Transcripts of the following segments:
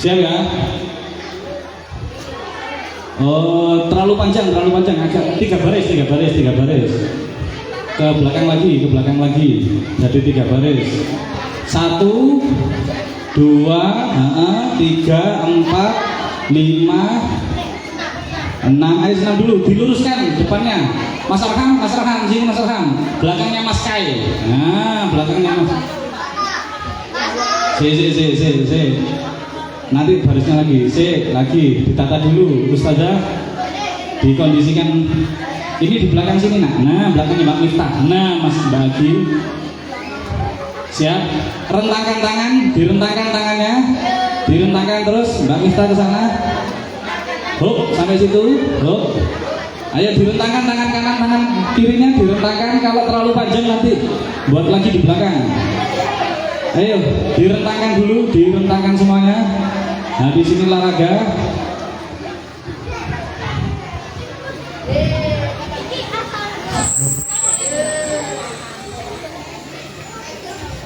Siap ya? Oh, terlalu panjang, agak tiga baris. Ke belakang lagi. Jadi 3 baris. 1, 2, 3, 4, 5, 6. Ayo senam dulu, diluruskan depannya. Mas Arham, sini Mas Arham. Belakangnya Mas Kai. Nah, belakangnya Mas. Si. Nanti barisnya lagi ditata dulu. Ustazah dikondisikan. Ini di belakang sini nak. Nah, belakangnya Mbak Miftah. Nah, Mas bagi. Siap. Rentangkan tangan, direntangkan tangannya. Direntangkan terus Mbak Miftah ke sana. Hop, sampai situ. Hop. Ayo direntangkan tangan kanan, tangan kirinya direntangkan. Kalau terlalu panjang nanti buat lagi di belakang. Ayo direntangkan dulu, direntangkan semuanya. Nah, di sini olahraga.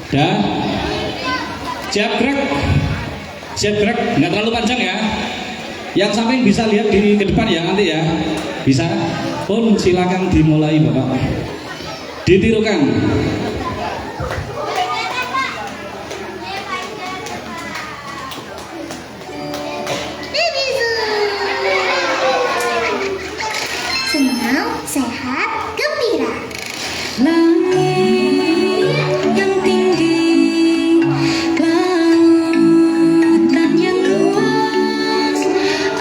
Dah. Siap gerak, nggak terlalu panjang ya. Yang samping bisa lihat di ke depan ya nanti ya. Bisa? Pun silakan dimulai Bapak. Ditirukan. Senang, sehat, gembira. Langit yang tinggi, lautan yang luas,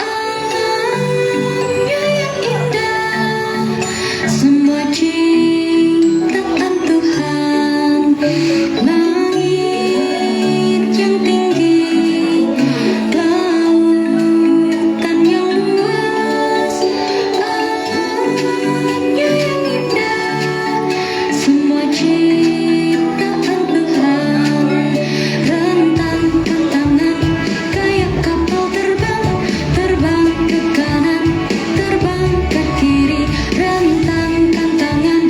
alamnya yang indah, semua ciptaan Tuhan. Langit yang tinggi, lautan yang luas, alamnya yang indah, semua ciptaan Tuhan. Rentangkan tangan kayak kapal terbang, terbang ke kanan, terbang ke kiri. Rentangkan tangan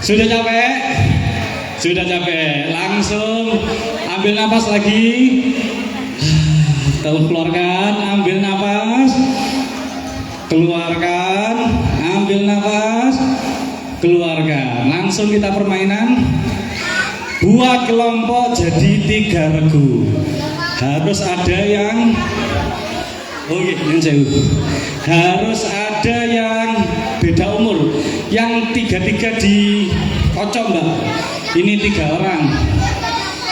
Sudah capek? Sudah capek. Langsung ambil nafas lagi. Keluarkan, ambil nafas. Keluarkan, ambil nafas. Keluarkan. Langsung kita permainan. Buat kelompok jadi 3 regu. Harus ada yang yang jauh. Harus ada yang beda umur. Yang 3 dikocok, Mbak. Ini 3 orang.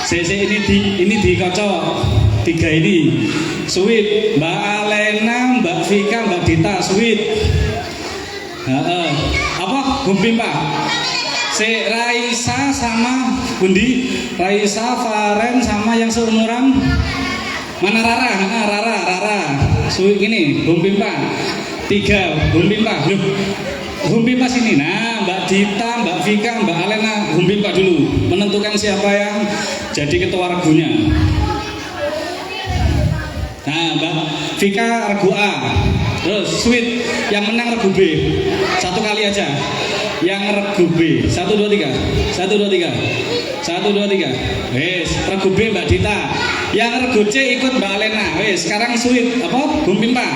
Ini dikocok. 3 ini. Sweet. Mbak Alena, Mbak Vika, Mbak Dita. Sweet. Apa? Gumpim, Pak. Si Raisa sama Bundi. Raisa, Faren sama yang seumuran. Mana Rara? Rara. Sweet gini, Gumpim, Pak. 3, Gumpim, Pak. Loh, Gumpim, Pak sini. Nah, Mbak Dita, Mbak Vika, Mbak Alena, Gumpim, Pak dulu. Menentukan siapa yang jadi ketua regunya. Nah, Mbak Vika regu A. Terus Sweet yang menang regu B. 1 kali aja. Yang regu B. 1 2 3. 1 2 3. 1 2 3. Wes, regu B Mbak Dita. Yang regu C ikut Mbak Alena. Wes, sekarang Sweet apa? Gumpim, Pak.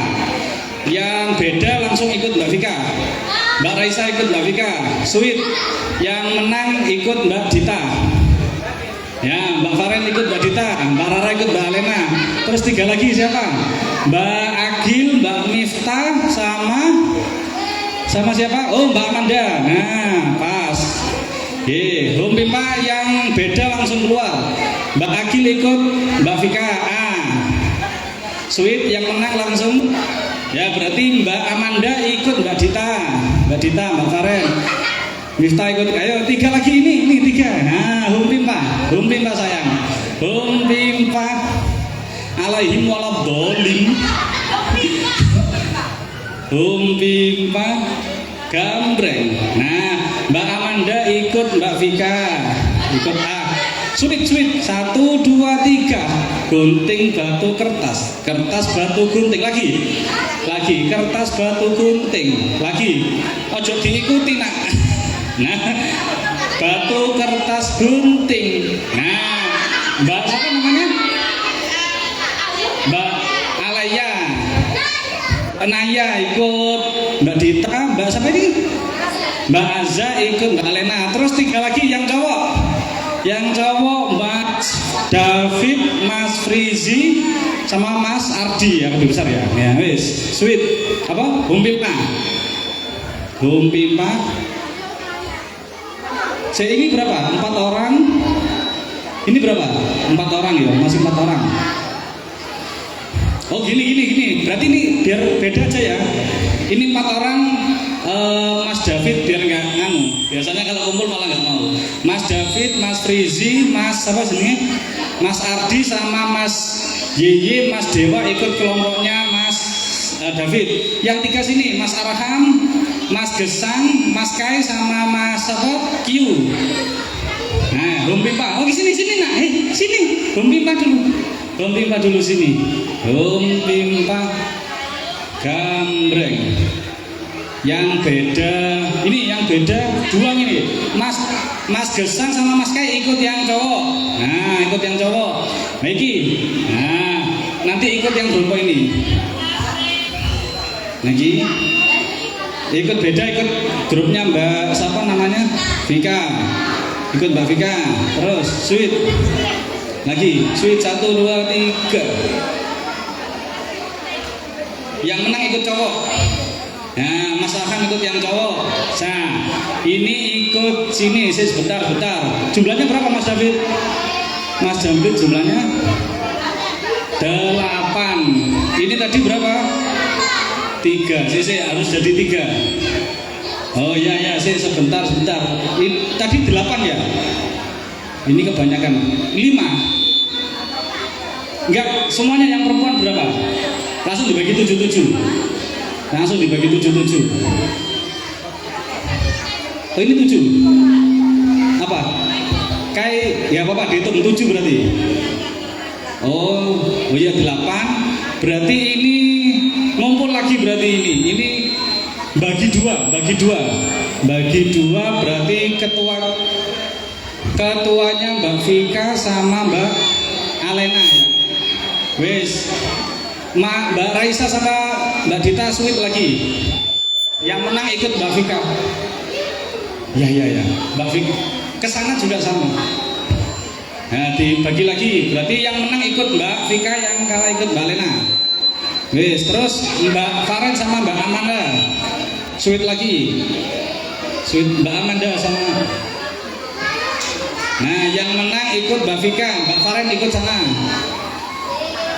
Yang beda langsung ikut Mbak Vika. Mbak Raisa ikut Mbak Vika. Sweet. Yang menang ikut Mbak Dita. Ya, Mbak Faren ikut Mbak Dita, Mbak Rara ikut Mbak Alena. Terus 3 lagi siapa? Mbak Agil, Mbak Miftah, sama siapa? Oh, Mbak Amanda. Nah, pas. Gumpim, Pak, yang beda langsung keluar. Mbak Agil ikut Mbak Vika. Sweet yang menang langsung. Ya, berarti Mbak Amanda ikut Mbak Dita, Mbak Faren. Miftah ikut, ayo 3 lagi ini 3. Nah, Gumpim, Pak sayang. Gumpim, Pak. Alaihim waladhdallin. Gumpim, Pak. Gambreng. Nah, Mbak Amanda ikut Mbak Vika. Ikut A. Sweet. 1 2 3. Gunting batu kertas. Kertas batu gunting lagi. Kertas batu gunting. Lagi. Ojo diikuti, Nak. Nah, batu kertas gunting. Nah, Mbak siapa namanya? Mbak Alaya. Naya ikut Mbak Dita. Mbak siapa ini? Mbak Azza ikut Mbak Alena. Terus 3 lagi yang cowok. Yang cowok Mas David, Mas Frizi, sama Mas Ardi yang lebih besar ya. Ya wis. Sweet. Apa? Gumpim, Pak. Saya ini berapa? 4 orang. Ini berapa? 4 orang ya, masih 4 orang. Oh gini. Berarti ini biar beda aja ya. Ini 4 orang. Mas David biar nggak nganu. Biasanya kalau kumpul malah nggak mau. Mas David, Mas Frizi, Mas apa sini? Mas Ardi sama Mas Yeye, Mas Dewa ikut kelompoknya Mas David. Yang 3 sini, Mas Arham, Mas Gesang, Mas Kai sama Mas apa? Kiu. Nah, Gumpim, Pak. Oh, sini Nak. Sini. Gumpim, Pak dulu sini. Gumpim, Pak. Gambreng. Yang beda, ini yang beda 2 ini. Mas Gesang sama Mas Kai ikut yang cowok. Nah, ikut yang cowok. Nah, nanti ikut yang kelompok ini. Lagi. Ikut beda, ikut grupnya Mbak siapa namanya? Vika. Ikut Mbak Vika. Terus Sweet. Lagi Sweet 1 2 3. Yang menang ikut cowok. Nah, Mas Akan ikut yang cowok. Nah, ini ikut sini. Sebentar. Jumlahnya berapa Mas David? Mas David jumlahnya 8. Ini tadi berapa? 3. Harus jadi 3. Oh iya, sebentar. Ini tadi 8 ya? Ini kebanyakan. 5. Enggak, semuanya yang perempuan berapa? Langsung dibagi 7. Langsung dibagi 7. Oh ini 7. Apa? Kayak ya apa dihitung 7 berarti. Oh iya 8. Berarti ini ngumpul lagi berarti ini. Ini bagi 2. bagi 2 berarti ketuanya Mbak Vika sama Mbak Alena ya. Wes, Mbak Raisa sama Mbak Dita sweet lagi. Yang menang ikut Mbak Vika. Ya, Mbak Vika kesana juga sama. Nah, dibagi lagi. Berarti yang menang ikut Mbak Vika, yang kalah ikut Mbak Alena. Wes, terus Mbak Faren sama Mbak Amanda sweet lagi. Sweet Mbak Amanda sama. Nah, yang menang ikut Mbak Vika, Mbak Faren ikut sana.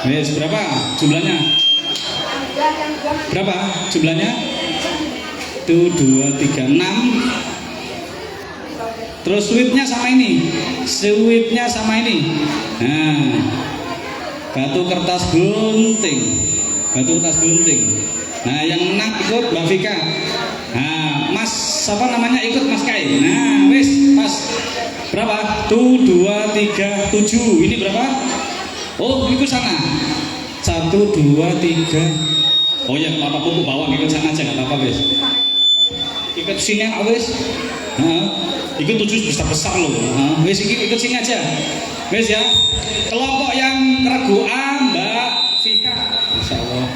Wes, berapa jumlahnya? Berapa jumlahnya? 1, 2, 3, 6. Terus sweetnya sama ini. Sweetnya sama ini. Nah, batu kertas gunting. Batu kertas gunting. Nah, yang menang ikut Mbak Vika. Nah, Mas siapa namanya ikut Mas Kai. Nah, wis pas berapa? 1, 2, 3, 7. Ini berapa? Oh, ikut sana. 1, 2, 3. Oh ya, nggak apa-apa, aku bawa ikut sana aja, nggak apa-apa wis. Ikut sini wis. Nah, ikut 7 besar-besar loh. Nah, wis ikut sini aja. Wis ya. Kelompok yang regu A Mbak Vika. Insyaallah.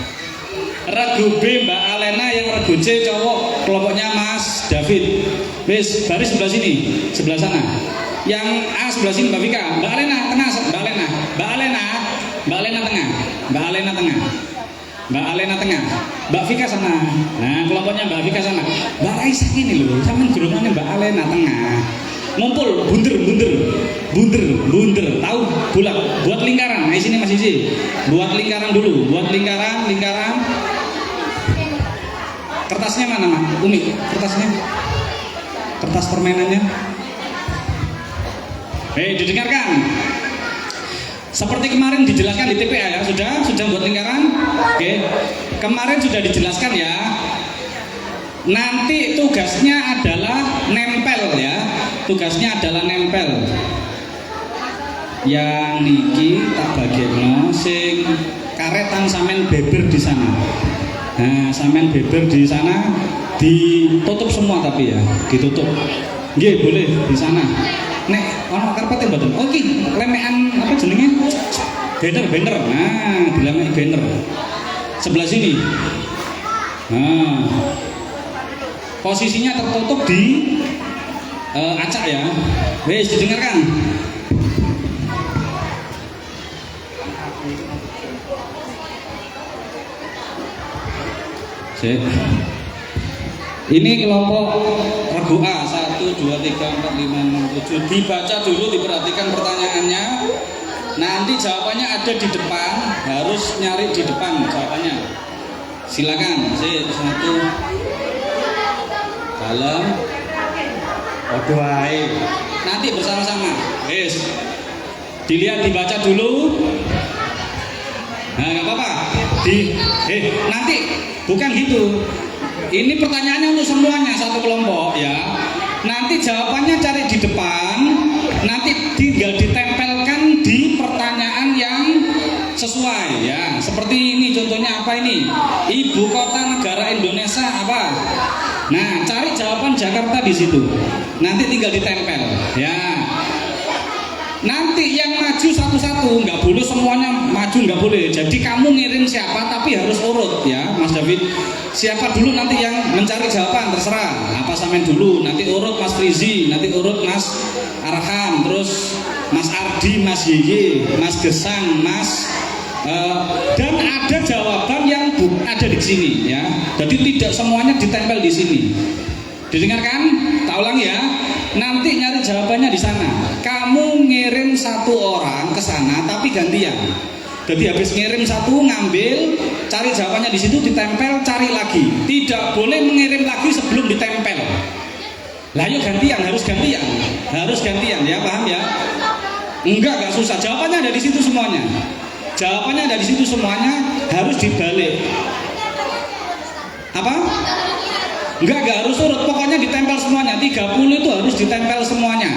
Regu B Mbak Alena, yang regu C cowok kelompoknya Mas David. Wis, baris sebelah sini, sebelah sana. Yang A sebelah sini Mbak Vika, Mbak Alena tengah, Mbak Alena, Mbak Alena, Mbak Alena tengah, Mbak Alena tengah, Mbak Alena tengah, Mbak Vika sana. Nah, kelompoknya Mbak Vika sana. Mbak Raisa ini loh, sama gerungannya Mbak Alena tengah. Ngumpul, bunder, tahu bulat, buat lingkaran. Nah, sini Mas Isi, buat lingkaran dulu, buat lingkaran. Kertasnya mana, Mak? Umi, kertasnya, kertas permainannya. Didengarkan. Seperti kemarin dijelaskan di TPA ya, sudah buat lingkaran. Oke, kemarin sudah dijelaskan ya. Nanti tugasnya adalah nempel ya. Tugasnya adalah nempel. Yang niki tak bagekno sing karetan sampean beber di sana. Nah, sampean beber di sana ditutup semua tapi ya, ditutup. Nggih, boleh di sana. Nek ono karpete mboten. Oh iki lemekan apa jenenge? Banner. Nah, dilemek banner. Sebelah sini. Nah, posisinya tertutup di acak ya. Wes didengarkan. Ini kelompok regu A 1, 2, 3, 4, 5, 6, 7. Dibaca dulu, diperhatikan pertanyaannya. Nanti jawabannya ada di depan, harus nyari di depan jawabannya. Silakan. 1 dalam. Waduh, nanti bersama-sama. Wes. Dilihat, dibaca dulu. Nah, nggak apa-apa. Nanti bukan gitu. Ini pertanyaannya untuk semuanya, satu kelompok ya. Nanti jawabannya cari di depan. Nanti tinggal ditempelkan di pertanyaan yang sesuai ya. Seperti ini contohnya apa ini? Ibu kota negara Indonesia apa? Nah, cari jawaban Jakarta di situ. Nanti tinggal ditempel ya. Nanti yang maju satu-satu, nggak boleh semuanya maju, nggak boleh. Jadi kamu ngirim siapa tapi harus urut ya, Mas David. Siapa dulu nanti yang mencari jawaban terserah. Apa sampean dulu, nanti urut Mas Frizi, nanti urut Mas Arham, terus Mas Ardi, Mas Yeye, Mas Gesang, Mas dan ada jawaban yang ada di sini ya. Jadi tidak semuanya ditempel di sini. Didengarkan? Tak ulang ya. Nanti nyari jawabannya di sana. Kamu ngirim satu orang ke sana tapi gantian. Jadi habis ngirim satu ngambil, cari jawabannya di situ, ditempel, cari lagi. Tidak boleh mengirim lagi sebelum ditempel. Lah yuk gantian, harus gantian ya, paham ya? Enggak susah. Jawabannya ada di situ semuanya. Jawabannya ada di situ semuanya, harus dibalik. Apa? Enggak harus urut, pokoknya ditempel semuanya. 30 itu harus ditempel semuanya.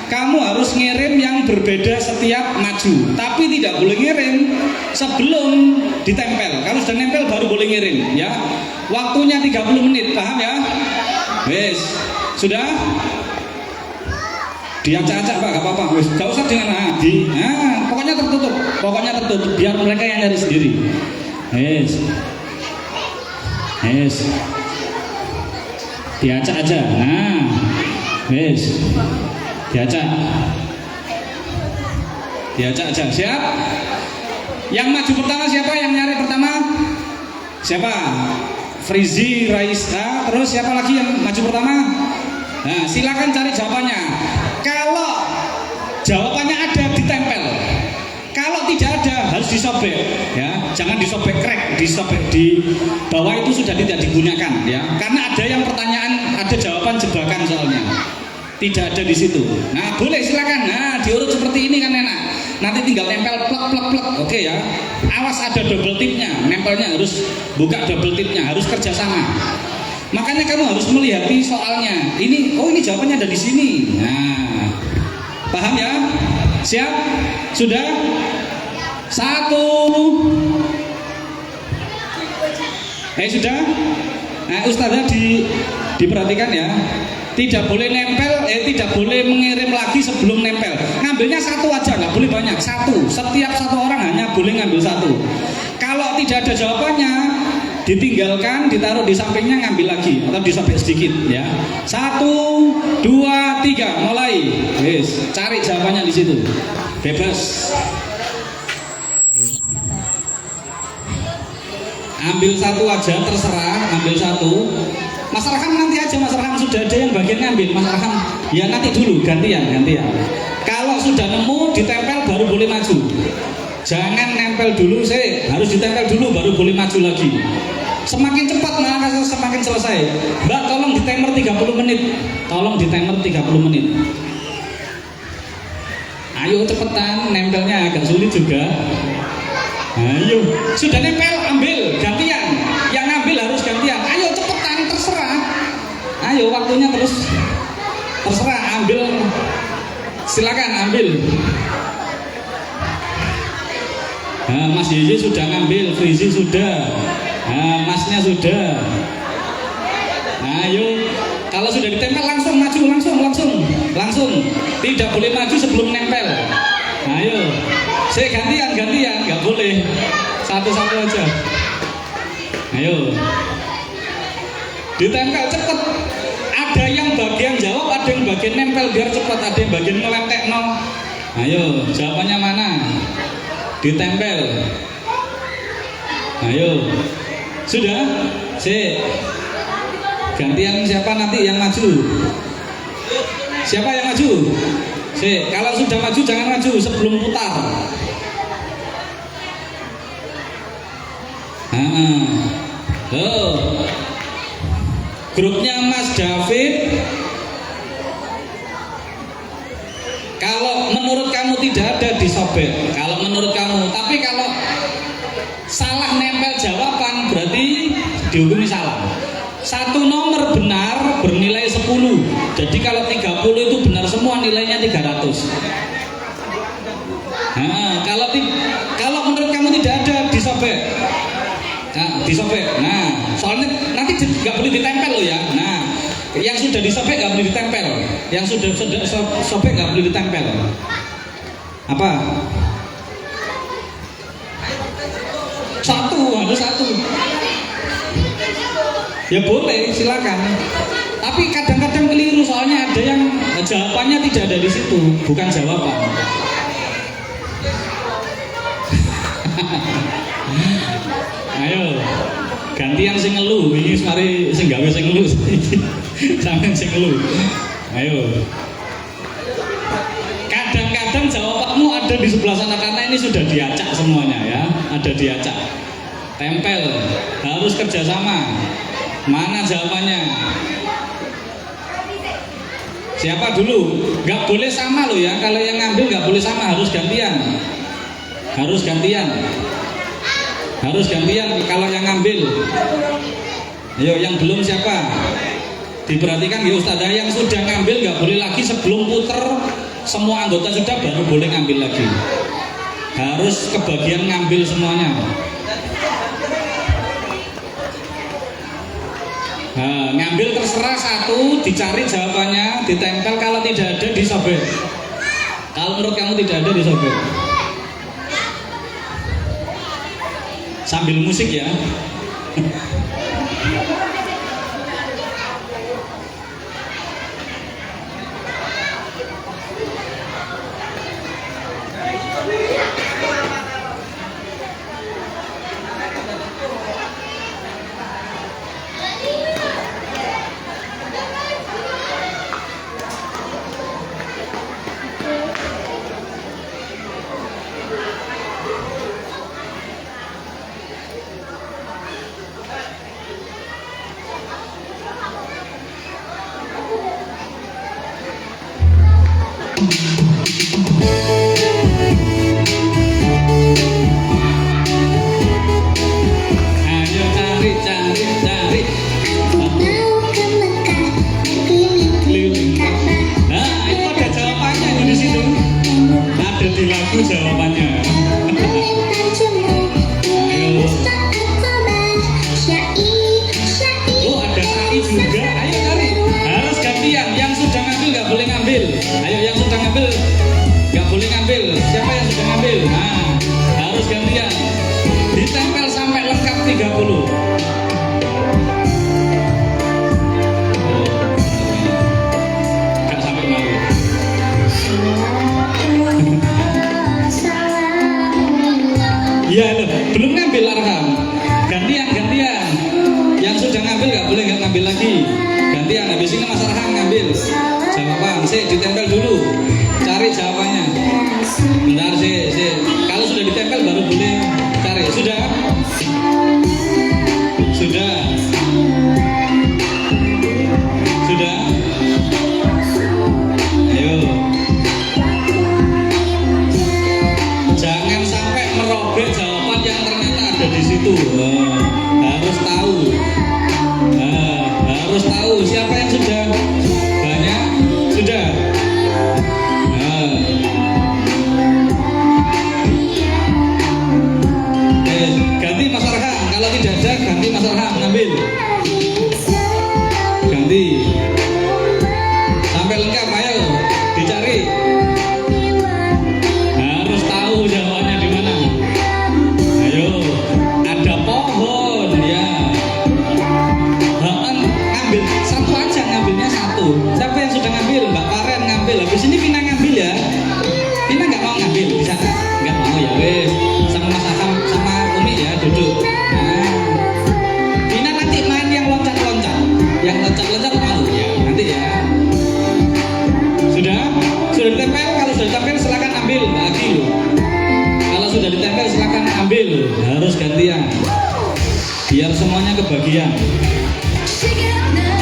Kamu harus ngirim yang berbeda setiap maju, tapi tidak boleh ngirim sebelum ditempel. Kalau sudah nempel baru boleh ngirim ya. Waktunya 30 menit, paham ya? Wes. Sudah? Diacak-acak Pak, gak apa-apa. Wis, gak usah dengan pokoknya tertutup. Pokoknya tertutup biar mereka yang nyari sendiri. Yes. Yes. Diacak aja. Nah. Yes. Diacak. Diacak aja. Siap? Yang maju pertama siapa? Yang nyari pertama? Siapa? Frizi, Raisa, terus siapa lagi yang maju pertama? Nah, silakan cari jawabannya. Kalau jawabannya ada, ditempel. Kalau tidak ada, harus disobek, ya. Jangan disobek crack, disobek di bawah itu sudah tidak digunakan, ya. Karena ada yang pertanyaan, ada jawaban jebakan soalnya. Tidak ada di situ. Nah, boleh silakan. Nah, diurut seperti ini kan enak. Nanti tinggal nempel plek plek plek. Oke ya. Awas ada double tipnya. Nempelnya harus buka double tipnya, harus kerjasama. Makanya kamu harus melihat soalnya. Ini jawabannya ada di sini. Nah, paham ya? Siap? Sudah? 1. Sudah? Nah, Ustazah diperhatikan ya. Tidak boleh nempel, tidak boleh mengirim lagi sebelum nempel. Ngambilnya satu aja, nggak boleh banyak. Satu. Setiap satu orang hanya boleh ngambil satu. Kalau tidak ada jawabannya, ditinggalkan, ditaruh di sampingnya, ngambil lagi atau disobek sedikit, ya. 1, 2, 3, mulai. Yes, cari jawabannya di situ. Bebas. Ambil satu aja, terserah. Ambil satu. Mas Raham nanti aja, Mas Raham sudah ada yang bagian ngambil. Mas Raham, ya nanti dulu, gantian. Kalau sudah nemu, ditempel baru boleh maju. Jangan nempel dulu, harus ditempel dulu baru boleh maju lagi. Semakin cepat maka semakin selesai. Mbak, tolong di timer 30 menit. Tolong di timer 30 menit. Ayo cepetan, nempelnya agak sulit juga. Ayo, sudah nempel, ambil, gantian. Yang ngambil harus gantian. Ayo cepetan, terserah. Ayo waktunya terserah, ambil. Silakan ambil. Nah, Mas Yeye sudah ngambil, Frizi sudah. Nah, Masnya sudah. Ayo, kalau sudah ditempel langsung maju, langsung. Tidak boleh maju sebelum nempel. Ayo, saya gantian, nggak boleh. Satu-satu aja. Ayo, ditempel cepet. Ada yang bagian jawab, ada yang bagian nempel biar cepat. Ada yang bagian ngelentek no. Ayo, jawabannya mana? Ditempel. Ayo, sudah. Gantian siapa nanti yang maju? Siapa yang maju? Kalau sudah maju jangan maju sebelum putar. Grupnya Mas David. Kalau menurut kamu tidak ada, disobek. Kalau menurut kamu, tapi kalau salah nempel jawaban berarti dihukumi salah. Satu nomor benar bernilai 10. Jadi kalau 30 itu benar semua, nilainya 300. Kalau menurut kamu tidak ada, disobek. Disobek. Nah, soalnya nanti nggak boleh ditempel loh ya. Nah, yang sudah disobek nggak boleh ditempel. Yang sudah sobek nggak boleh ditempel. Apa? Harus satu. Ya boleh, silakan. Tapi kadang-kadang keliru, soalnya ada yang jawabannya tidak ada di situ, bukan jawaban. Ayo, gantian sing ngeluh. Ini mari sing gawe sing ngeluh. Sampeyan sing ngeluh. Ayo. Kadang-kadang jawabanmu ada di sebelah sana karena ini sudah diacak semuanya ya, ada diacak. Tempel, harus kerjasama. Mana jawabannya? Siapa dulu? Gak boleh sama loh ya. Kalau yang ngambil gak boleh sama, harus gantian. Harus gantian kalau yang ngambil. Ayo, yang belum siapa? Diperhatikan ya Ustazah, yang sudah ngambil gak boleh lagi sebelum puter semua anggota sudah baru boleh ngambil lagi. Harus kebagian ngambil semuanya. Nah, ngambil terserah satu, dicari jawabannya, ditempel, kalau tidak ada disobek. Kalau menurut kamu tidak ada disobek. Sambil musik ya. Ayo cari, cari, cari. Mau ke Mekah, keliling Ka'bah. Nah, itu ada jawabannya di situ. Ada di lagu jawabannya. Melintang jemur, Ustaz Al-Qamar. Syai, syai. Oh, ada sa'i juga. Ayo cari. Harus gantian. Yang sudah ngambil nggak boleh ngambil. Ayo yang sudah ngambil nggak boleh ngambil. Siapa yang sudah ngambil? Nah, harus gantian. Ditempel sampai lengkap 30. Nggak sampai malu. Iya loh, belum ngambil Arham. Gantian, gantian. Yang sudah ngambil nggak boleh nggak ngambil lagi. Gantian, habis ini Mas Arham ngambil jawaban. Ditempel dulu. Cari jawabannya. Bentar sih. Kalau sudah ditempel baru boleh cari. Sudah? Sudah? Sudah? Ayo. Jangan sampai merobek jawaban yang ternyata ada di situ. Harus tahu. Harus tahu siapa yang sudah banyak. Sudah. Ganti Mas Arham. Kalau tidak ada, ganti Mas Arham ngambil. Ganti. Sampai lengkap, ayo dicari. Harus tahu jawabannya di mana. Ayo, ada pohon ya. Ngambil satu aja, ngambilnya satu. Siapa yang sudah ngambil? Mbak Paren ngambil. Habis ini Vina ngambil ya. Vina nggak mau ngambil di sana. Nggak mau ya wes. Sama Mas Aham sama Umi ya duduk. Nah, Vina nanti main yang loncat-loncat. Yang loncat-loncat mau ya nanti ya. Sudah? Sudah ditempel? Kalau sudah ditempel silakan ambil lagi loh. Kalau sudah ditempel silakan ambil. Harus gantian. Biar semuanya kebagian. Shake it up now.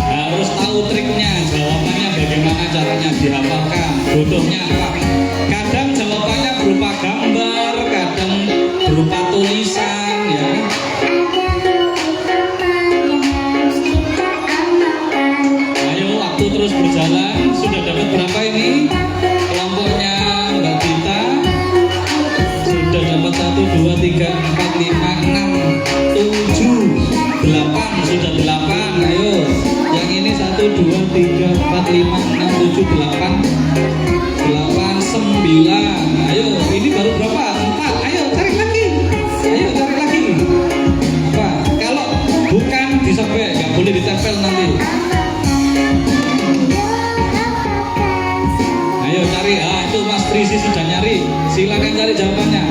Harus tahu triknya, jawabannya bagaimana caranya dihafalkan, butuhnya apa. Kadang jawabannya berupa gambar, kadang berupa tulisan ya. Ayo waktu terus berjalan. Sudah dapat berapa ini? Kelompoknya Mbak Dita sudah dapat 1, 2, 3, 4, 5, 6, 7, 8. Sudah 8. Ayo yang ini 1, 2, 3, 4, 5, 6, 7, 8, 9. Ayo ini baru berapa? 4. Ayo cari lagi. Ayo cari lagi. Apa? Kalau bukan disobek, nggak boleh ditempel nanti. Ayo cari. Itu Mas Trisi sudah nyari. Silakan cari jawabannya.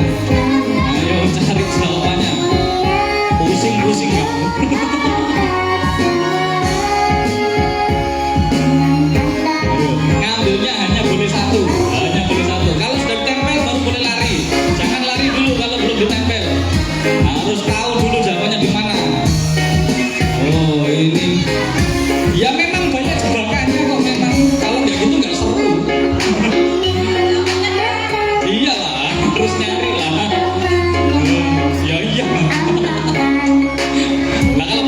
Ayo cari jawabannya. Pusing-pusing kamu. Ayo, ngambilnya hanya boleh satu. Hanya boleh satu. Kalau sudah ditempel baru boleh lari. Jangan lari dulu kalau belum ditempel. Harus tahu dulu jawabannya di mana. Oh ini. Ya memang banyak jebakannya kok memang. Kalau nggak gitu nggak seru. Iyalah, terus nyari lah. Ya iya. Nah kalau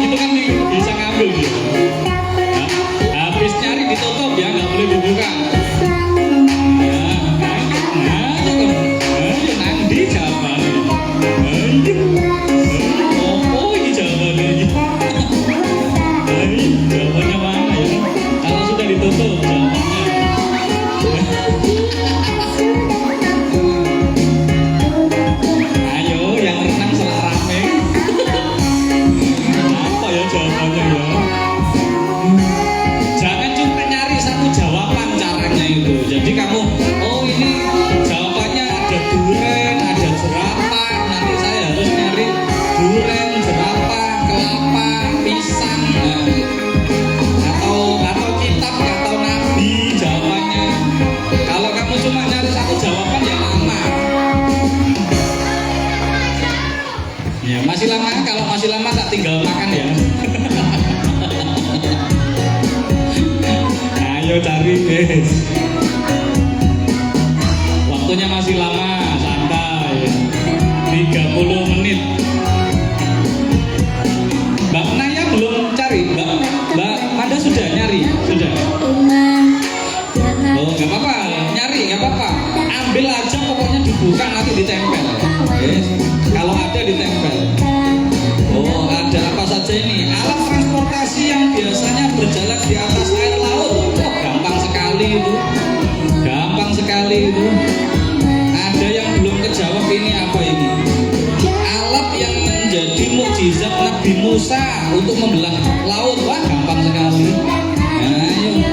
tinggal makan ya. Ayo cari guys. Waktunya masih lama, santai. 30 menit. Mbak Naya belum cari, Mbak Manda sudah nyari, sudah. Oh, nggak apa-apa, nyari nggak apa-apa. Ambil aja, pokoknya dibuka nanti ditempel. Yes. Kalau ada ditempel. Oh, ada apa saja ini? Alat transportasi yang biasanya berjalan di atas air laut. Oh, gampang sekali itu. Gampang sekali itu. Ada yang belum kejawab ini apa ini? Alat yang menjadi mukjizat Nabi Musa untuk membelah laut. Wah, gampang sekali. Ayo.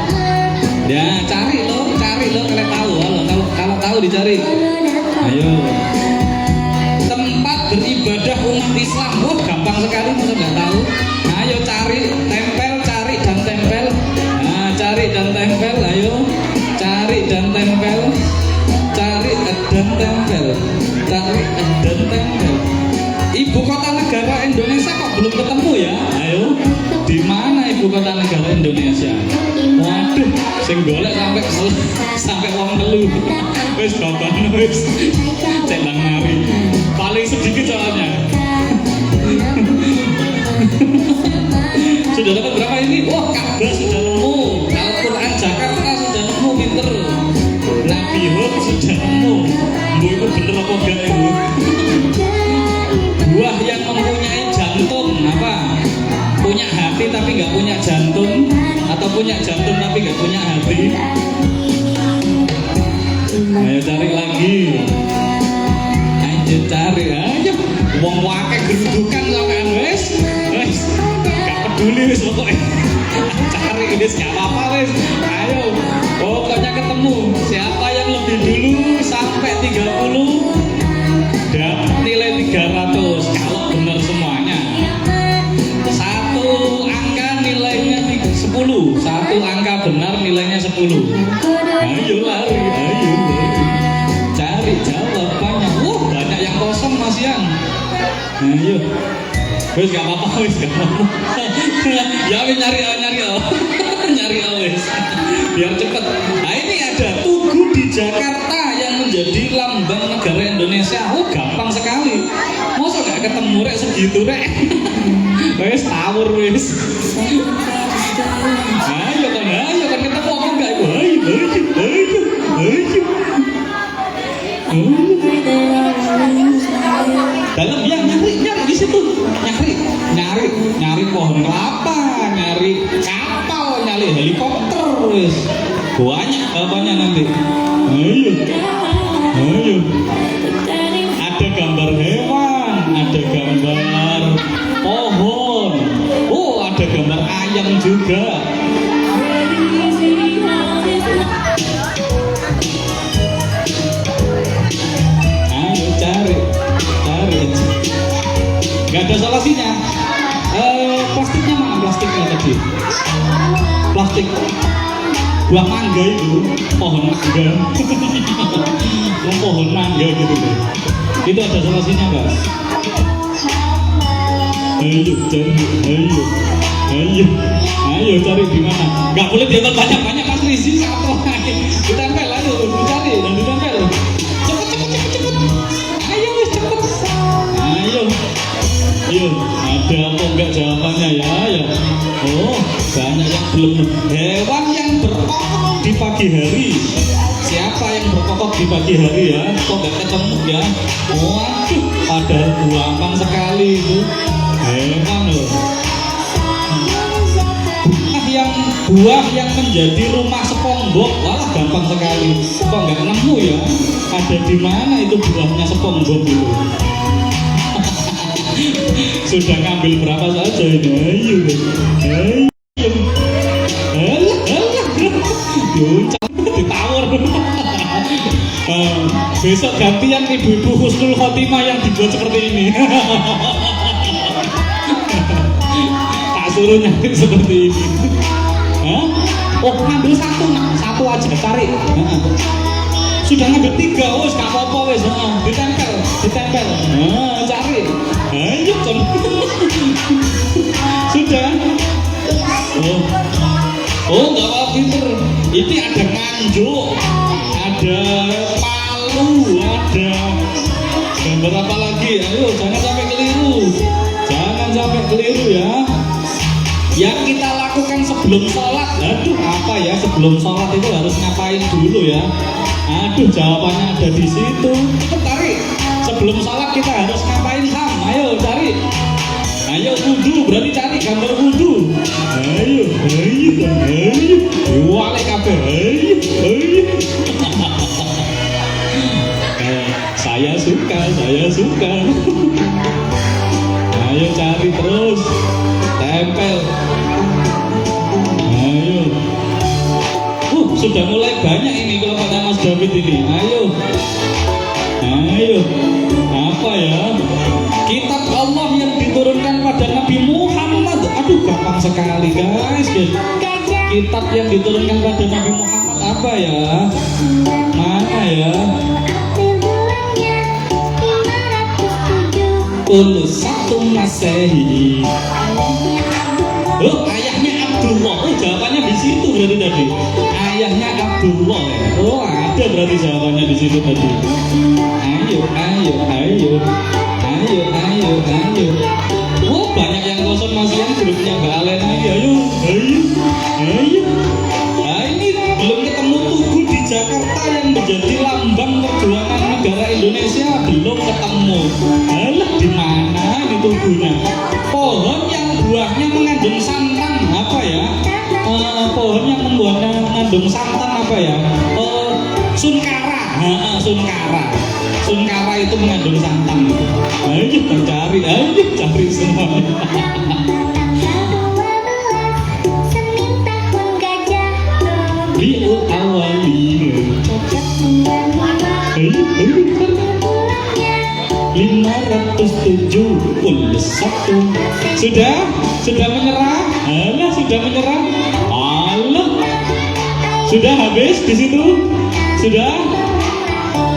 Ya, cari lo kalian tahu. Kalau tahu dicari. Ayo. Tempat beribadah umat Islam. Wah, gampang sekali, masa nggak tahu. Ayo cari, tempel, cari dan tempel. Nah, cari dan tempel. Ayo, cari dan tempel. Cari dan tempel. Cari dan tempel. Ibu kota negara Indonesia kok belum ketemu ya? Ayo, di mana ibu kota negara Indonesia? Waduh, sing golek sampai wong telu. Wis baban wis. Cek nang mari. Paling sedikit soalnya. Sudah dapat berapa ini? Wah, Ka'bah sudah nemu. Al-Quran Jakarta sudah nemu, pinter. Nabi Hud sudah nemu. Bu, itu bener apa enggak ibu? Buah yang mempunyai jantung apa? Punya hati tapi nggak punya jantung, atau punya jantung tapi nggak punya hati? Ayo cari lagi. Ayo cari, ayo. Wong wake gerudukan sampean wis. Gak peduli wis pokoknya. Cari wis gak apa-apa wis. Ayo. Pokoknya ketemu. Siapa yang lebih dulu sampai 30 dapat nilai 300 kalau benar semuanya. Satu angka nilainya 10. Satu angka benar nilainya 10. Ayo lari, ayo lari. Cari jawabannya. Banyak yang kosong Mas Yang. Ayo. Wis gak apa-apa wis gak apa-apa. Ya wis nyari wis. Biar cepet. Nah ini ada Tugu di Jakarta yang menjadi lambang negara Indonesia. Oh gampang sekali. Masa gak ketemu rek segitu rek. Wis tawur wis. Ayo kan ketemu apa enggak ibu? Ayo. Dalam yang nyari di situ, nyari pohon kelapa, nyari kapal, nyari helikopter, wis banyak jawabannya nanti. Ayo. Ada gambar hewan, ada gambar pohon, ada gambar ayam juga. Cari. Gak ada solusinya. Plastiknya mana plastiknya tadi? Plastik. Buah mangga itu, pohon mangga. Pohon mangga gitu loh. Itu ada solusinya guys. Ayo cari di mana? Gak boleh diantar banyak-banyak Mas Rizi satu lagi. Ditempel aja, dicari dan ditempel. Cepet. Ayo, ada apa enggak jawabannya ya? Oh, banyak yang belum. Hewan yang berkokok di pagi hari. Siapa yang berkokok di pagi hari ya? Kok enggak ketemu ya? Waduh, padahal gampang sekali itu. Hewan loh. Buah yang menjadi rumah SpongeBob. Walah gampang sekali. Kok enggak nemu ya? Ada di mana itu buahnya SpongeBob itu? Sudah ngambil berapa saja ini? Ayo. Ditawar. Besok gantian ibu-ibu Husnul Khotimah yang dibuat seperti ini. Tak suruh nyari seperti ini. Oh, ngambil satu aja cari. Sudah ngambil 3, wes gak apa-apa wes. Ditempel. Cari. Ayo, Oh, nggak apa pinter. Ini ada nganjuk, ada palu, ada gambar apa lagi? Ayo, jangan sampai keliru. Jangan sampai keliru ya. Yang kita lakukan sebelum sholat, aduh apa ya? Sebelum sholat itu harus ngapain dulu ya? Aduh, jawabannya ada di situ. Cepet cari. Sebelum sholat kita harus ngapain, Ham? Ayo cari. Ayo wudu, berarti cari gambar wudu. Ayo. Wale kabeh. Ayo. Saya suka. Ayo cari terus. Tempel. Ayo. Sudah mulai banyak ini kelompoknya Mas David ini. Ayo. Apa ya? Kitab Allah yang diturunkan pada Nabi Muhammad. Aduh, gampang sekali guys. Kitab yang diturunkan pada Nabi Muhammad apa ya? Mana ya? Ulus 1 Masehi. Ayahnya Abdullah. Jawabannya di situ berarti tadi. Ayahnya Abdullah. Ada berarti jawabannya di situ tadi. Ayo. Banyak yang kosong masih yang grupnya Mbak Alena. Ayo. Nah, ini belum ketemu Tugu di Jakarta yang menjadi lambang perjuangan negara Indonesia, belum ketemu. Alah, di mana ini Tugunya? Pohon yang buahnya mengandung santan apa ya? Pohon yang mengandung santan apa ya? Sunkara. Sunkara itu mengandung santan. Ayo cari semuanya. Biul awali 571. Sudah menyerah? Alah, sudah menyerah? Alah, sudah habis di situ? Sudah?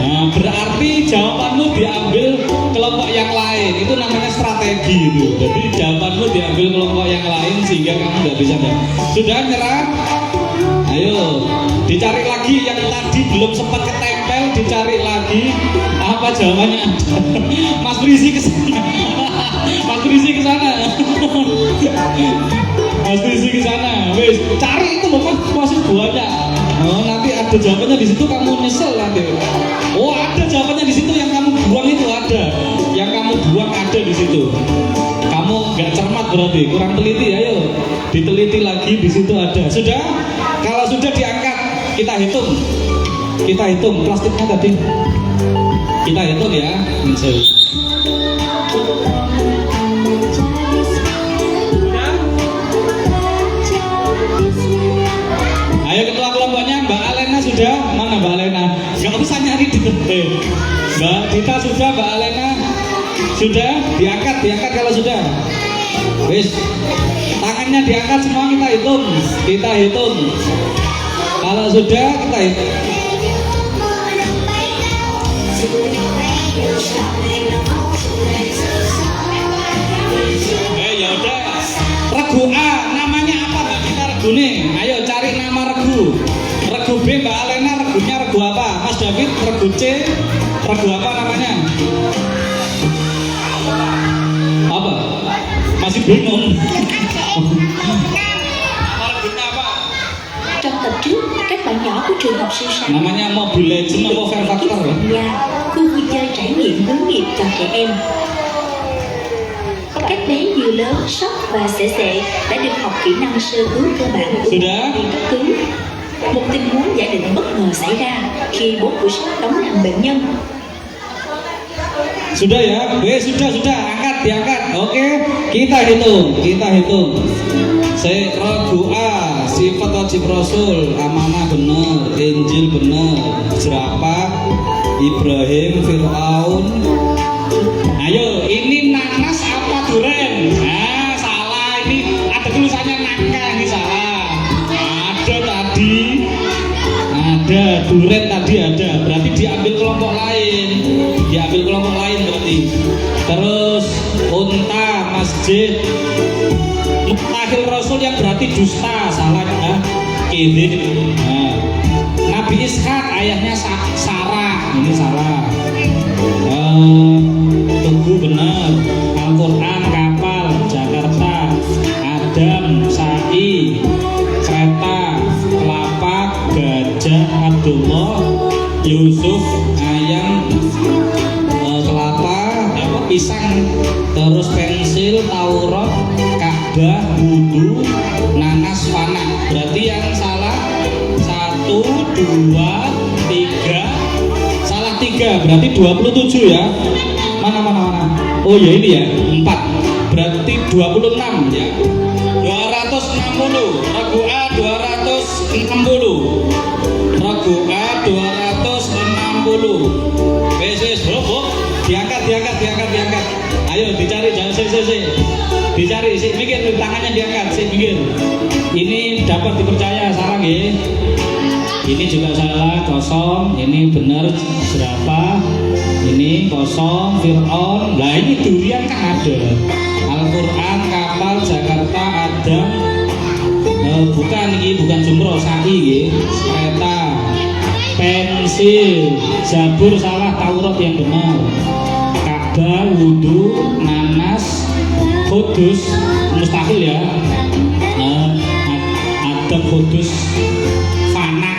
Nah, berarti jawabanmu diambil kelompok yang lain. Itu namanya strategi itu. Jadi jawabanmu diambil kelompok yang lain sehingga kamu nggak bisa jawab. Sudah nyerah? Ayo, dicari lagi yang tadi belum sempat ketempel, dicari lagi. Apa jawabannya? Mas Risi ke sana. Mas Risi ke sana. Mas Risi ke sana. Wes, cari itu loh, masih banyak. Oh, nanti ada jawabannya di situ, kamu nyesel nanti. Oh, ada jawabannya di situ, yang kamu buang itu ada. Yang kamu buang ada di situ. Kamu nggak cermat berarti, kurang teliti. Ayo, diteliti lagi, di situ ada. Sudah? Kalau sudah diangkat, kita hitung. Kita hitung plastiknya tadi. Kita hitung ya. Ayo ketua kelompoknya Mbak Alena sudah? Mana Mbak Alena? Gak usah nyari di depan. Mbak Dita sudah, Mbak Alena sudah? Diangkat kalau sudah. Wis, tangannya diangkat semua, kita hitung. Kalau sudah kita hitung. Ya udah. Regu A namanya apa Mbak Dita regune? Ayo cari nama regu. Regu B Mbak Alena regunya regu apa? Mas David regu C regu apa namanya? Apa? Masih bingung. Regunya apa? Trong tập trước, các bạn nhỏ của trường học siêu sáng Namanya Mobile Legends atau Fear Factor ya? khu vui chơi trải nghiệm hướng nghiệp cho trẻ em. Các bé vừa lớn, sốc và sệ đã được học kỹ năng sơ cứu cơ bản của Sudah? đi cấp cứu. Một tình huống giả định bất ngờ xảy ra khi bố của sốc đóng làm bệnh nhân. Sudah ya? Sudah, angkat, diangkat. Oke, kita hitung. Regu A, sifat wajib Rasul, amanah benar, Injil benar, jerapah, Ibrahim, Fir'aun. Ayo, ini nanas apa duren? Nah, salah, ini ada tulisannya nangka, ini salah. Ada tadi, ada duren tadi ada, berarti diambil kelompok lain berarti. Terus unta, masjid, Muhtahil Rasul Rasul yang berarti dusta, salah ya. Kidzib. Nah, Nabi Ishak ayahnya Sarah, ini salah. Tugu benar. Al-Quran kapal Jakarta, Adam Sai, kereta, kelapa, gajah, Abdullah, Yusuf, ayam, kelapa, pisang, terus pensil, Taurat, Ka'bah, wudhu, nanas, fana. Berarti yang salah 1, 2, 3. Salah 3, berarti 27 ya. Mana. Oh ya ini ya, 4. Berarti 26 ya. 260. Regu A 260. Regu A 260. Wes, hop. Diangkat. Ayo dicari, jangan sih. Dicari sih, mikir tangannya diangkat sih, mikir. Ini dapat dipercaya, salah nggih. Ini juga salah, kosong. Ini benar, jerapah. Ini kosong, Fir'aun. Nah ini durian kan ada. Al-Quran, kapal, Jakarta, Adam. Bukan jumroh, sa'i, kereta, pensil, Zabur salah, Taurat yang benar. Ka'bah, wudhu, nanas, kudus, mustahil ya. Adam, kudus, fana,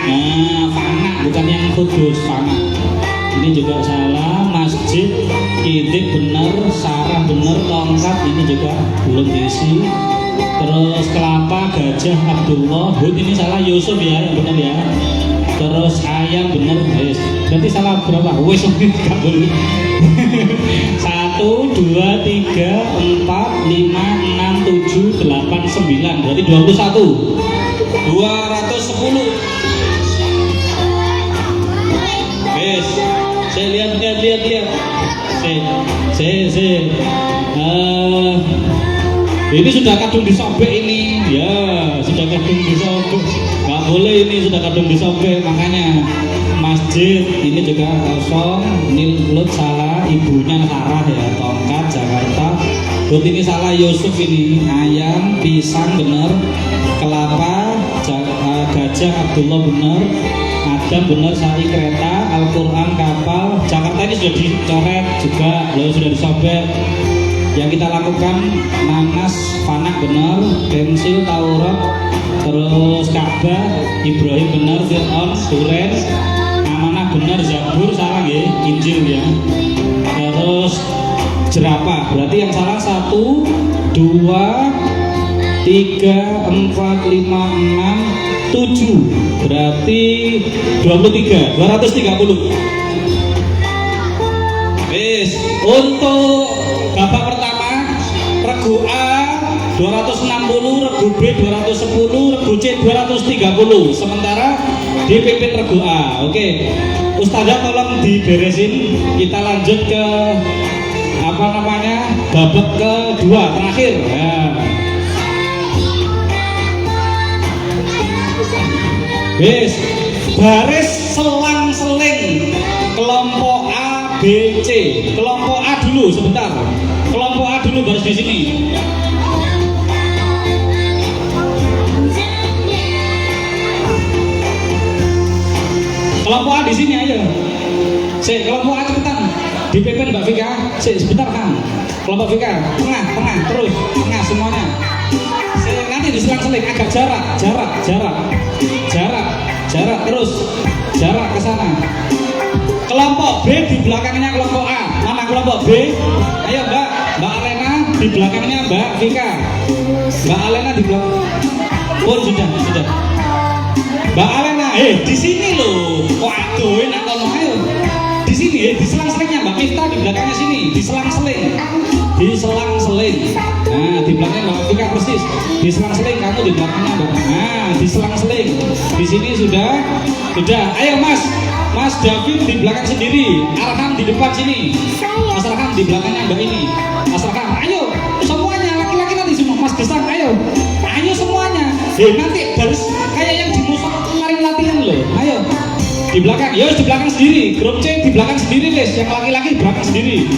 bukan yang kudus, fana. Ini juga salah. Masjid, kidzib benar, Sarah benar, tongkat ini juga belum diisi. Terus kelapa, gajah, Abdullah, Hud ini salah, Yusuf ya yang benar ya. Terus ayam benar, wes. Berarti salah berapa? Wes enggak boleh. 1, 2, 3, 4, 5, 6, 7, 8, 9. Berarti 21. 210. Wes. Saya lihat. Ini sudah kadung disobek ini. Ya, sudah kadung disobek. Gak boleh ini sudah kadung disobek. Makanya masjid ini juga kosong. Ini Lut salah, ibunya Sarah ya. Tongkat Jakarta. Lut ini salah, Yusuf ini. Ayam, pisang benar. Kelapa, gajah, Abdullah benar. Adam benar, Sai, kereta, Al-Quran, kapal. Jakarta ini sudah dicoret juga, sudah disobek. Yang kita lakukan nanas, fanak benar, pensil, Taurat, terus Ka'bah, Ibrahim benar, Fir'aun, duren, amanah benar, Zabur salah ya, Injil ya. Terus jerapah, berarti yang salah 1, 2, 3, 4, 5, 6, 7. Berarti 23, 230. Wis, untuk babak pertama regu A 260, regu B 210, regu C 230. Sementara dipimpin regu A. Oke. Ustazah tolong diberesin. Kita lanjut ke babak kedua terakhir. Ya. Wis, baris selang-seling kelompok A, B, C. Kelompok A dulu sebentar. Kelompok A dulu baris di sini. Kelompok A di sini aja. Kelompok A cepetan. Dipimpin Mbak Vika. Sebentar Kang. Kelompok Vika, tengah, terus tengah semuanya. Nanti diselang-seling agak jarak terus jarak ke sana. Kelompok B di belakangnya kelompok A. Mana kelompok B? Ayo Mbak Alena di belakangnya Mbak Vika. Mbak Alena di belakang. Oh sudah. Mbak Alena, di sini loh. Waduh, enak kalau ayo. Di sini, diselang-selingnya Mbak Mifta di belakangnya sini, diselang-seling. Nah, di belakangnya Mbak Vika persis. Diselang-seling, kamu di belakangnya Mbak. Nah, diselang-seling. Di sini sudah. Ayo Mas David di belakang sendiri. Arham di depan sini. Mas Arham di belakangnya Mbak ini. Mas Arham, ayo semuanya laki-laki nanti semua. Mas Gesang, ayo semuanya. Nanti baris kayak yang di musola kemarin latihan loh. Ayo. Di belakang, di belakang sendiri. Grup C di belakang sendiri, Les. Yang laki-laki di belakang sendiri.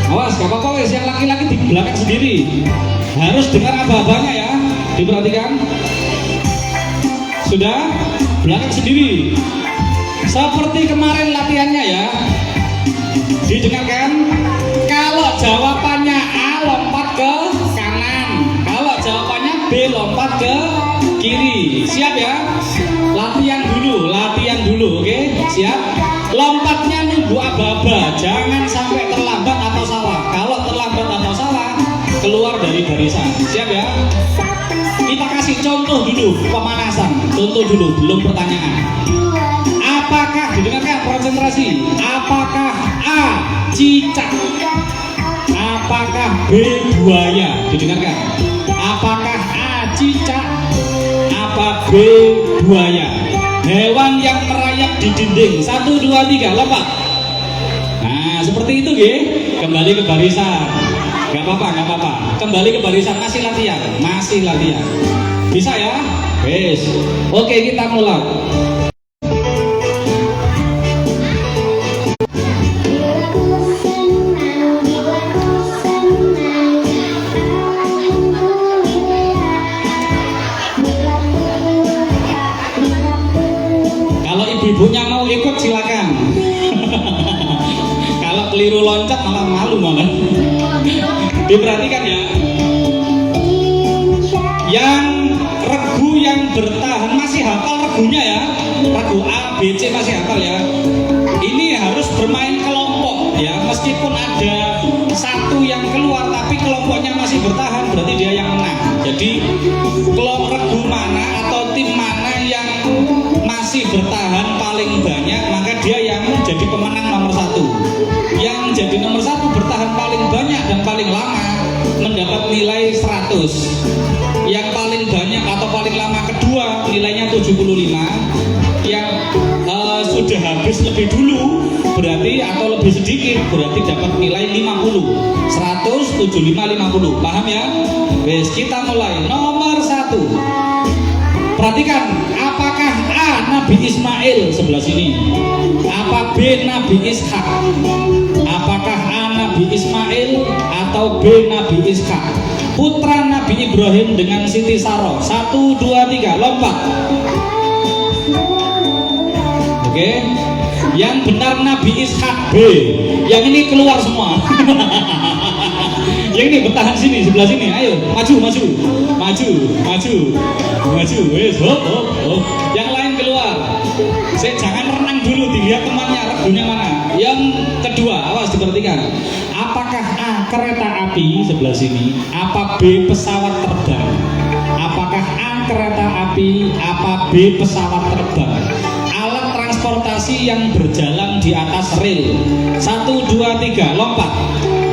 Awas, gak apa-apa, Les. Yang laki-laki di belakang sendiri. Harus dengar aba-abanya ya. Diperhatikan. Sudah? Belakang sendiri. Seperti kemarin latihannya ya. Didengarkan. Kalau jawabannya A lompat ke kanan. Kalau jawabannya B lompat ke kiri. Siap ya? Latihan dulu, oke? Siap? Lompatnya nunggu aba-aba, jangan sampai terlambat atau salah. Kalau terlambat atau salah, keluar dari barisan. Siap ya? Kita kasih contoh dulu, pemanasan. Contoh dulu, belum pertanyaan. Apakah, didengarkan, konsentrasi. Apakah A cicak? Apakah B buaya? Didengarkan. Apakah A cicak? Apa B buaya? Hewan yang merayap di dinding. 1, 2, 3, lompat. Nah, seperti itu, G. Kembali ke barisan. Gak apa-apa. Kembali ke barisan, masih latihan. Bisa ya? Wes. Oke, kita mulai. Ibunya mau ikut silakan. Kalau keliru loncat malah malu malah. Diperhatikan ya. Yang regu yang bertahan masih hafal regunya ya. Regu A, B, C masih hafal ya. Ini harus bermain kelompok ya. Meskipun ada satu yang keluar tapi kelompoknya masih bertahan, berarti dia yang menang. Jadi kelompok regu mana atau tim mana yang masih bertahan paling banyak, maka dia yang jadi pemenang nomor 1. Yang jadi nomor 1 bertahan paling banyak dan paling lama mendapat nilai 100. Yang paling banyak atau paling lama kedua nilainya 75. Yang sudah habis lebih dulu berarti atau lebih sedikit berarti dapat nilai 50. 100, 75, 50. Paham ya? Wes, kita mulai. Nomor 1. Perhatikan, apakah A Nabi Ismail sebelah sini? Apa B Nabi Ishak? Apakah A Nabi Ismail atau B Nabi Ishak? Putra Nabi Ibrahim dengan Siti Saroh. 1, 2, 3, lompat. Oke. Yang benar Nabi Ishak B. Yang ini keluar semua. Yang ini bertahan sini, sebelah sini. Ayo, maju. Wes, hop. Yang lain keluar. Saya jangan renang dulu, dilihat temannya, regunya mana. Yang kedua, awas diperhatikan. Apakah A kereta api sebelah sini? Apa B pesawat terbang? Apakah A kereta api? Apa B pesawat terbang? Alat transportasi yang berjalan di atas rel. 1, 2, 3, lompat.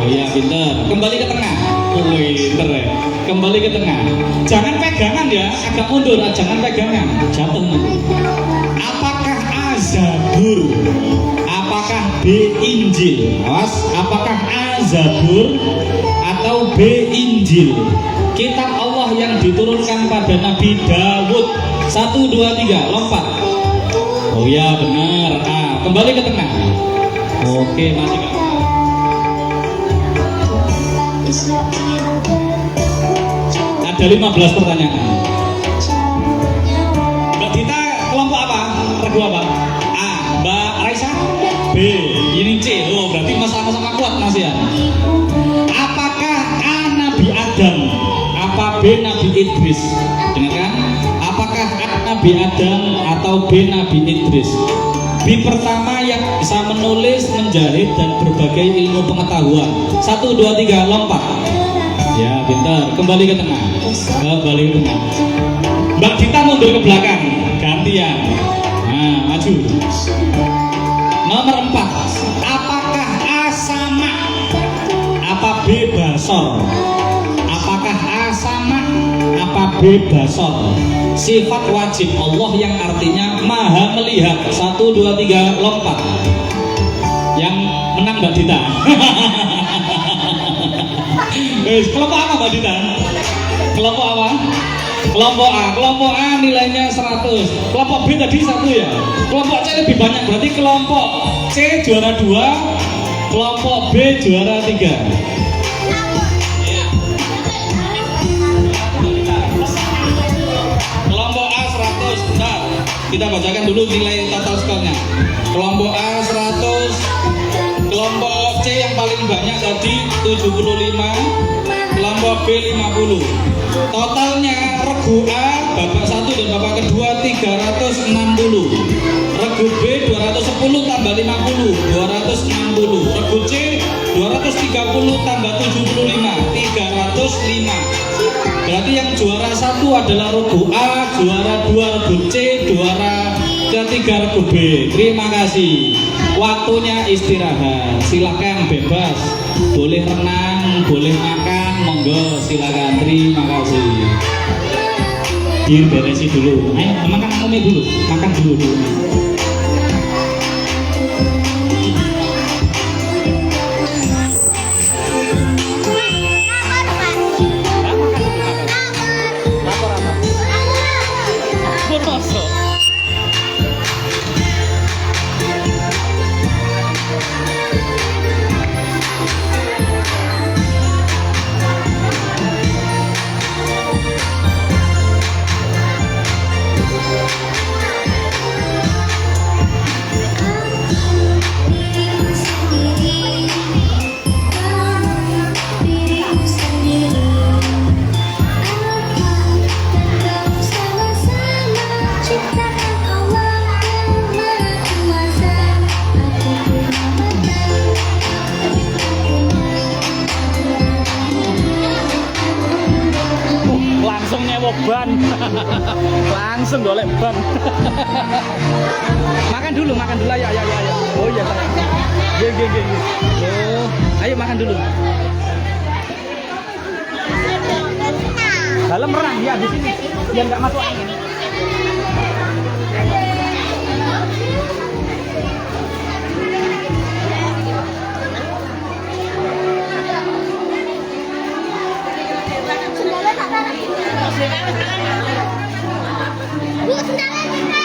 Oh iya, pinter. Kembali ke tengah. Oh pinter ya. Kembali ke tengah. Jangan pegangan ya, agak mundur. Jangan pegangan, jatuh nanti. Apakah A Zabur? Apakah B Injil? Awas, apakah A Zabur atau B Injil? Kitab Allah yang diturunkan pada Nabi Dawud. 1, 2, 3, lompat. Oh iya, benar. A. Kembali ke tengah. Oke, masih gak? Ada 15 pertanyaan. Mbak Dita kelompok apa? Regu apa? A. Mbak Raisa? B. Ini C. Oh, berarti sama-sama kuat Mas ya. Apakah A Nabi Adam? Apa B Nabi Idris? Dengarkan. Apakah A Nabi Adam atau B Nabi Idris? B pertama yang bisa menulis, menjahit dan berbagai ilmu pengetahuan. 1, 2, 3, lompat. Ya, pintar. Kembali ke tengah. Kembali ke tengah. Mbak Dita mundur ke belakang. Gantian. Nah, maju. Nomor 4. Apakah A sama? Apa B basor? Apakah A sama? Apa B basor? Sifat wajib Allah yang artinya maha melihat. 1, 2, 3, lompat. Yang menang Mbak Dita. Kelompok apa Mbak Dita? Kelompok apa? Kelompok A. Kelompok A nilainya 100. Kelompok B tadi 1 ya. Kelompok C lebih banyak, berarti kelompok C juara 2, kelompok B juara 3. kita bacakan dulu nilai total skornya. Kelompok A 100, kelompok C yang paling banyak tadi 75, kelompok B 50. Totalnya regu A babak 1 dan babak kedua 360, regu B 210 tambah 50 260, regu C 230 tambah 75 305. Berarti yang juara 1 adalah regu A, juara 2 regu C, juara ketiga regu B. Terima kasih. Waktunya istirahat. Silakan bebas. Boleh renang, boleh makan, monggo silakan. Terima kasih. Beresi dulu. Ayo makan ngomel dulu. Makan dulu. Langsung nyewa ban. Langsung golek ban. Makan dulu ayo. Oh iya sayang. Ge. Oh, ayo makan dulu. Dalam renang ya di sini biar nggak masuk angin. Bu, sendalnya juga.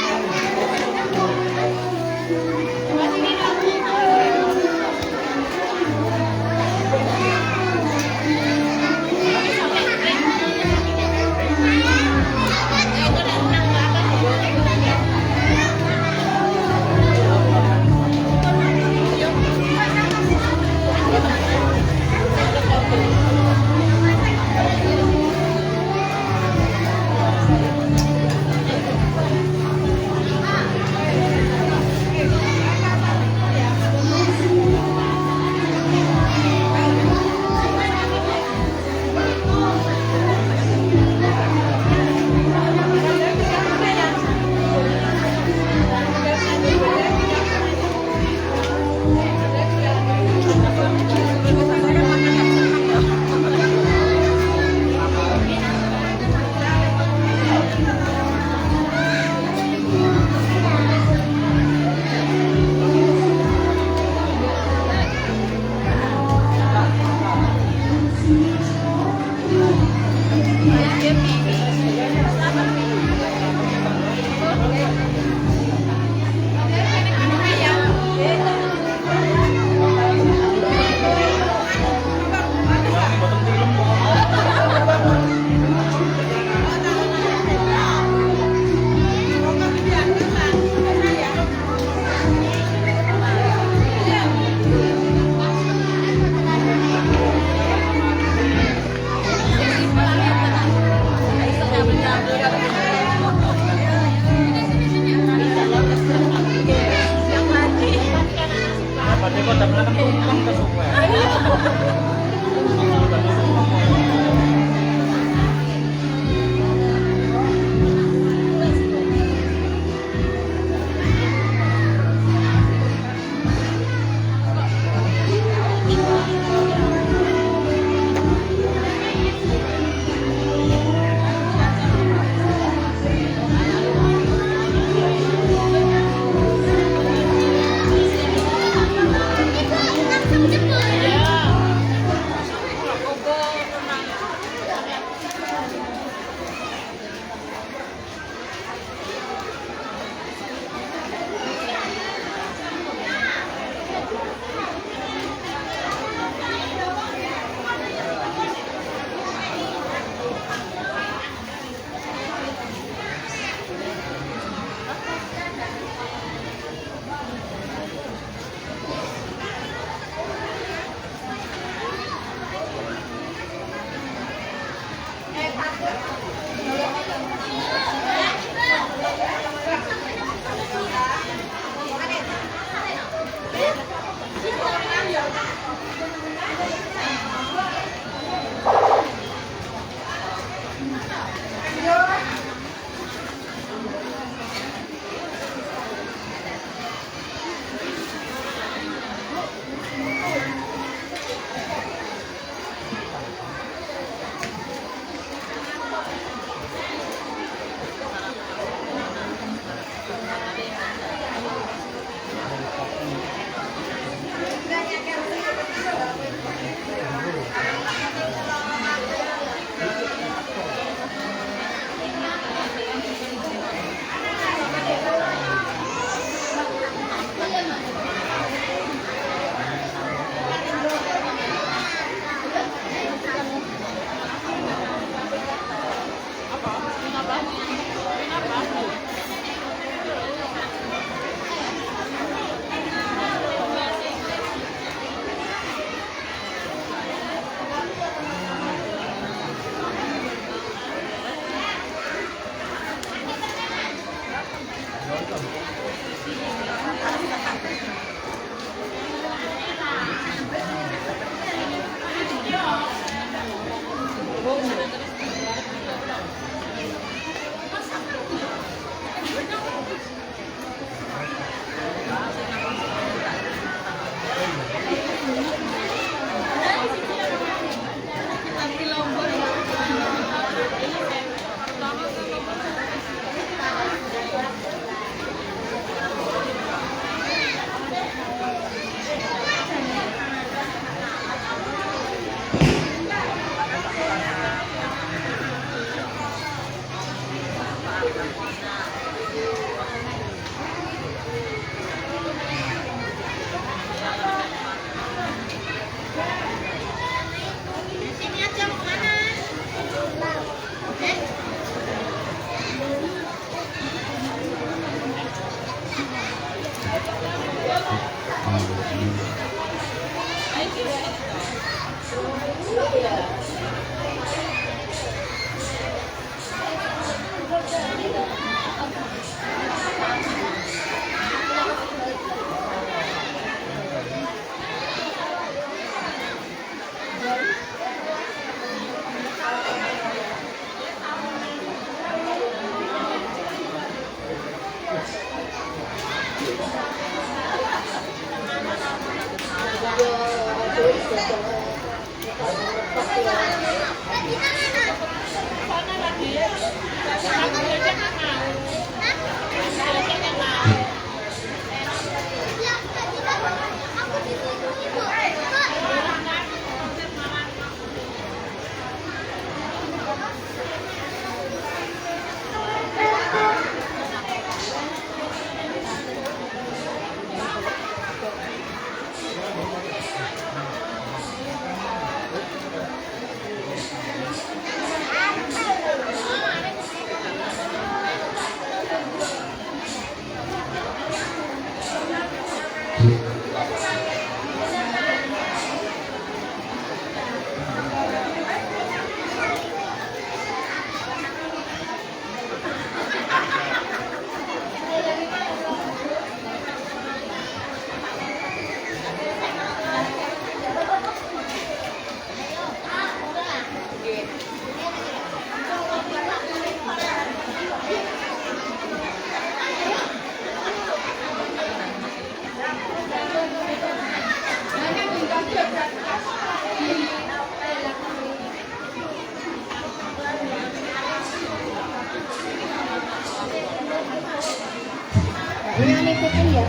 Yang ikutin ya.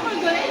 Aku golek